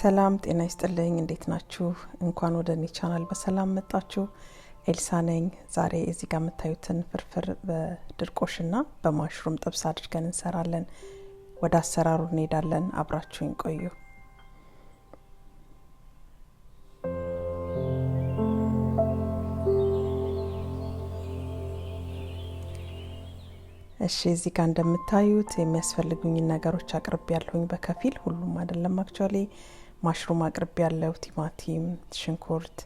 ሰላም ጤና ይስጥልኝ እንዴት ናችሁ እንኳን ወደኔ ቻናል በሰላም መጣችሁ ኤልሳ ነኝ ዛሬ እዚህ ጋር መታዩትን ፍርፍር በድርቆሽና በማሽሩም ጥብስ አድርገን እንሰራለን ወደ አሰራሩ እንሄዳለን አብራችሁኝ ቆዩ እሺ እዚህ ጋር እንደምታዩት የሚያስፈልጉኝ ነገሮች አቅርብ ያለሁኝ በከፊል ሁሉም አይደለም አክቹአሊ ማሽሩም አቅርብ ያለው ቲማቲም ሽንኩርት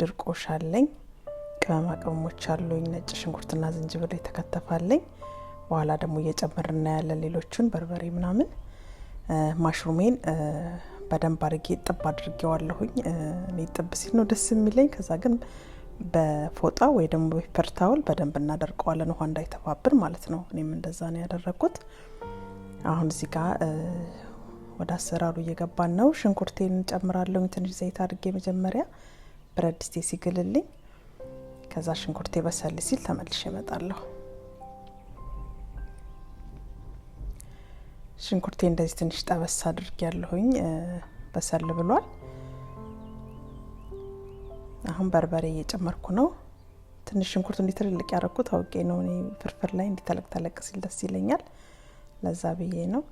ድርቆሽ አለኝ ቅመማ ቅመሞች አሉኝ ነጭ ሽንኩርትና ዝንጅብል የተከተፋለኝ በኋላ ደግሞ እየጨመርና ያለ ሌሎችን በርበሬ ምናምን ማሽሩሜን በደንብ አድርጌ ጥብ አድርጌዋለሁኝ እኔ ጥብ ሲል ነው ደስ የሚለኝ ከዛ ግን በፎጣ ወይ ደግሞ በፐርታውል በደንብ እናደርቀዋለን ውሃ እንዳይተባብር ማለት ነው እኔም እንደዛ ነው ያደረኩት አሁን እዚህ ጋር ወደ አሰራሩ እየገባን ነው ሽንኩርቴን ጨምራለሁ ትንሽ ዘይት አድርጌ መጀመሪያ ብረት ድስቴ ሲግልልኝ ከዛ ሽንኩርቴ በሰል ሲል ተመልሼ እመጣለሁ ሽንኩርቴ እንደዚህ ትንሽ ጠበስ አድርጌያለሁኝ በሰል ብሏል አሁን በርበሬ እየጨመርኩ ነው ትንሽ ሽንኩርት እንዲትልልቅ ያረኩት አውቄ ነው እኔ ፍርፍር ላይ እንዲተለቅ ተለቅ ሲል ደስ ይለኛል ለዛ ብዬ ነው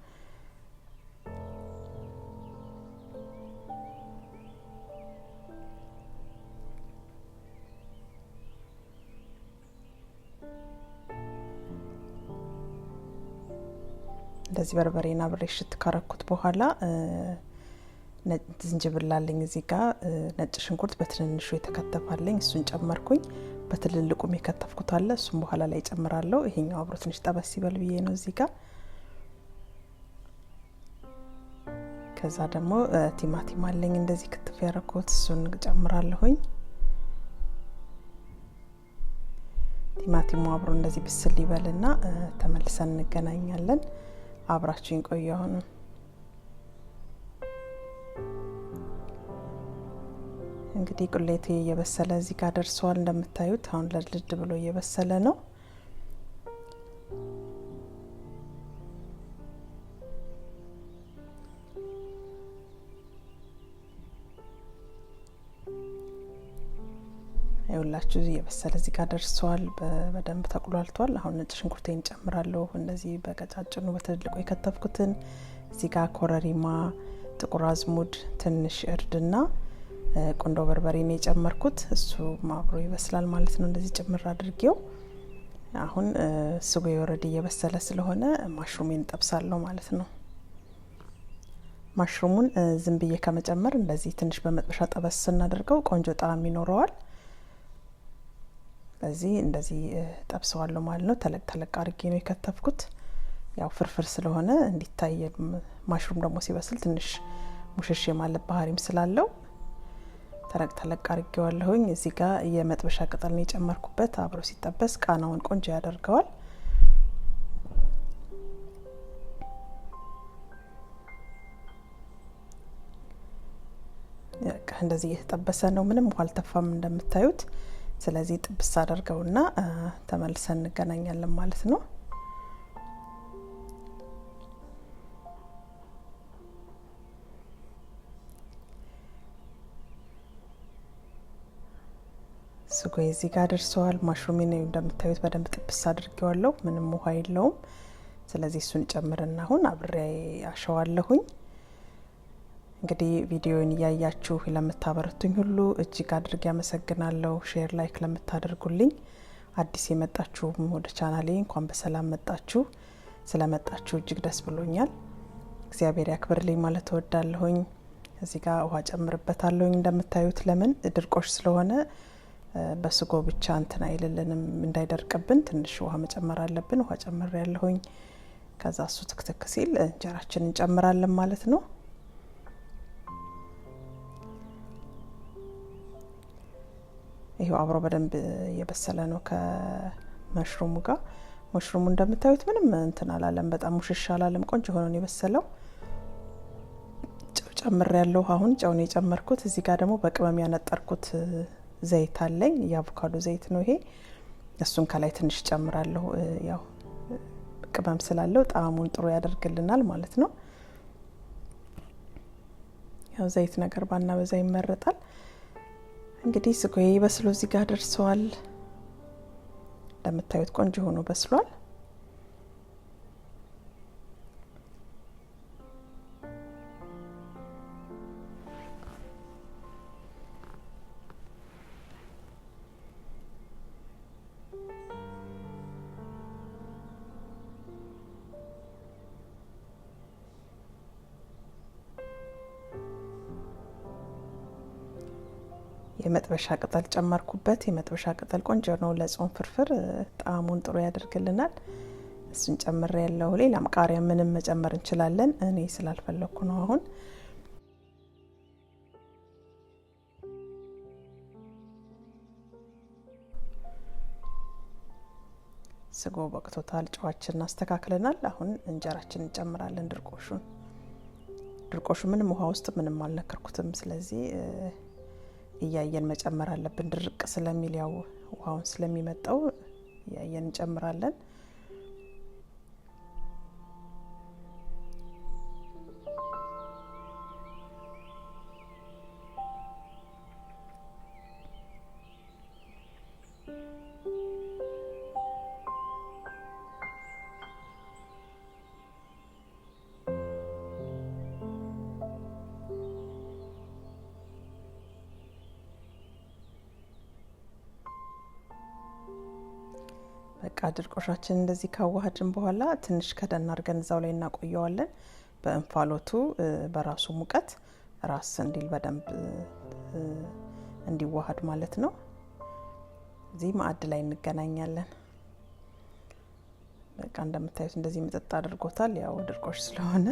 እንደዚህ በርበሬና ብሬሽት ካረኩት በኋላ ዝንጅብል አለኝ እዚህ ጋር ነጭ ሽንኩርት በትንንሹ የተከተፋለኝ እሱን ጨመርኩኝ በትልልቁም የከተፍኩት አለ እሱን በኋላ ላይ ጨምራለሁ ይሄኛው አብሮ ትንሽ ጠበስ ይበል ብዬ ነው እዚህ ጋር ከዛ ደግሞ ቲማቲም አለኝ እንደዚህ ክትፍ ያረኩት እሱን ጨምራለሁኝ ቲማቲሙ አብሮ እንደዚህ ብስል ይበልና ተመልሰን እንገናኛለን አብራችሁን ቆዩ አሁን እንግዲህ ቁሌቴ እየበሰለ እዚህ ጋር ደርሷል እንደምታዩት አሁን ለልድ ብሎ እየበሰለ ነው አይውላችሁ እየበሰለ እዚህ ጋር ደርሷል በደንብ ተቁላልቷል አሁን ነጭ ሽንኩርቴን ጨምራለሁ እንደዚህ በቀጫጭኑ በትልልቁ የከተፍኩትን እዚህ ጋር ኮረሪማ ጥቁር አዝሙድ ትንሽ እርድና ቆንዶ በርበሬ ነው የጨመርኩት እሱ ማብሮ ይበስላል ማለት ነው እንደዚህ ጭምር አድርጌው አሁን ስጎ ይወረድ እየበሰለ ስለሆነ ማሽሩሜን ጠብሳለሁ ማለት ነው ማሽሩሙን ዝም ብዬ ከመጨመር እንደዚህ ትንሽ በመጥበሻ ጠበስ እናደርገው ቆንጆ ጣዕም ይኖረዋል ስለዚህ እንደዚህ ጠብሰዋለሁ ማለት ነው ተለቅ ተለቅ አድርጌ ነው የከተፍኩት ያው ፍርፍር ስለሆነ እንዲታይ ማሽሩም ደግሞ ሲበስል ትንሽ ሙሽሽ የማለት ባህሪም ስላለው ተለቅ ተለቅ አድርጌዋለሁኝ እዚህ ጋር የመጥበሻ ቅጠል ነው የጨመርኩበት አብሮ ሲጠበስ ቃናውን ቆንጆ ያደርገዋል እንደዚህ የተጠበሰ ነው ምንም ውሃ አልተፋም እንደምታዩት ስለዚህ ጥብስ አደርገውና ተመልሰን እንገናኛለን ማለት ነው ስጎይ እዚህ ጋር ደርሷል ማሽሩሜን እንደምታዩት በደንብ ጥብስ አድርጌዋለሁ ምንም ውሃ የለውም ስለዚህ እሱን ጨምርና አሁን አብሬ አሸዋለሁኝ እንግዲህ ቪዲዮውን ያያችሁ ለምታበረቱኝ ሁሉ እጅግ አድርጌ አመሰግናለሁ ሼር ላይክ ለምታደርጉልኝ አዲስ የመጣችሁ ወደ ቻናሌ እንኳን በሰላም መጣችሁ ስለመጣችሁ እጅግ ደስ ብሎኛል እግዚአብሔር ያክብርልኝ ማለት ተወዳለሁኝ እዚህ ጋር ውሃ ጨምርበታለሁኝ እንደምታዩት ለምን ድርቆሽ ስለሆነ በስጎ ብቻ እንትን አይልልንም እንዳይደርቅብን ትንሽ ውሃ መጨመር አለብን ውሃ ጨምር ያለሁኝ ከዛ እሱ ትክትክ ሲል እንጀራችንን እንጨምራለን ማለት ነው ይሄው አብሮ በደንብ እየበሰለ ነው ከመሽሩሙ ጋር መሽሩሙ እንደምታዩት ምንም እንትን አላለም በጣም ሙሽሽ አላለም ቆንጆ ሆኖ ነው የበሰለው ጨምር ያለው አሁን ጨውን የጨመርኩት እዚህ ጋር ደግሞ በቅመም ያነጠርኩት ዘይት አለኝ የአቮካዶ ዘይት ነው ይሄ እሱን ከላይ ትንሽ ጨምራለሁ ያው ቅመም ስላለው ጣዕሙን ጥሩ ያደርግልናል ማለት ነው ያው ዘይት ነገር ባና በዛ ይመረጣል። እንግዲህ ስጎዬ በስሎ እዚህ ጋር ደርሷል። እንደምታዩት ቆንጆ ሆኖ በስሏል። የመጥበሻ ቅጠል ጨመርኩበት። የመጥበሻ ቅጠል ቆንጆ ነው ለጾም ፍርፍር ጣዕሙን ጥሩ ያደርግልናል። እሱን ጨምሬ ያለው ሌላም ቃሪያ ምንም መጨመር እንችላለን። እኔ ስላልፈለኩ ነው አሁን። ስጎ በቅቶታል። ጨዋችን አስተካክለናል። አሁን እንጀራችንን እንጨምራለን። ድርቆሹ ምንም ውሃ ውስጥ ምንም አልነከርኩትም። ስለዚህ እያየን መጨመር አለብን። ድርቅ ስለሚል ያው ውሃውን ስለሚመጣው እያየን እንጨምራለን። በቃ ድርቆሻችን እንደዚህ ካዋሃድን በኋላ ትንሽ ከደን አድርገን እዛው ላይ እናቆየዋለን። በእንፋሎቱ በራሱ ሙቀት ራስ እንዲል በደንብ እንዲዋሃድ ማለት ነው። እዚህ ማዕድ ላይ እንገናኛለን። በቃ እንደምታዩት እንደዚህ ምጥጥ አድርጎታል። ያው ድርቆሽ ስለሆነ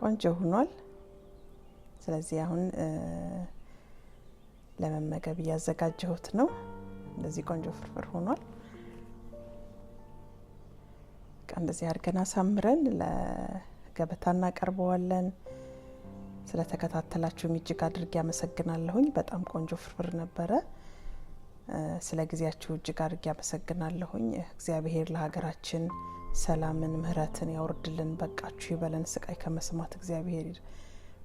ቆንጆ ሆኗል። ስለዚህ አሁን ለመመገብ ያዘጋጀሁት ነው። እንደዚህ ቆንጆ ፍርፍር ሆኗል። እንደዚህ አድርገን አሳምረን ለገበታ እናቀርበዋለን። ስለተከታተላችሁ እጅግ አድርጌ አመሰግናለሁኝ። በጣም ቆንጆ ፍርፍር ነበረ። ስለ ጊዜያችሁ እጅግ አድርጌ አመሰግናለሁኝ። እግዚአብሔር ለሀገራችን ሰላምን ምህረትን ያወርድልን። በቃችሁ ይበለን። ስቃይ ከመስማት እግዚአብሔር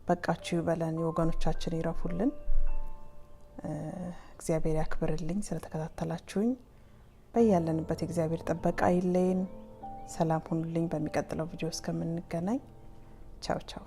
በቃችሁ ይበለን። የወገኖቻችን ይረፉልን። እግዚአብሔር ያክብርልኝ። ስለተከታተላችሁኝ በያለንበት እግዚአብሔር ጥበቃ ይለየን። ሰላም ሁኑልኝ። በሚቀጥለው ቪዲዮ እስከምንገናኝ ቻው ቻው።